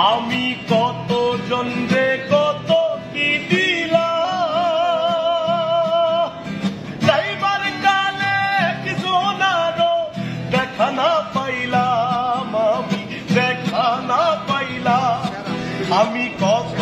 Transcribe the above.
আমি কত জনরে কত কি দিলাম, যাইবার কালে একজনারও দেখা না পাইলাম, আমি দেখা না পাইলাম। আমি কত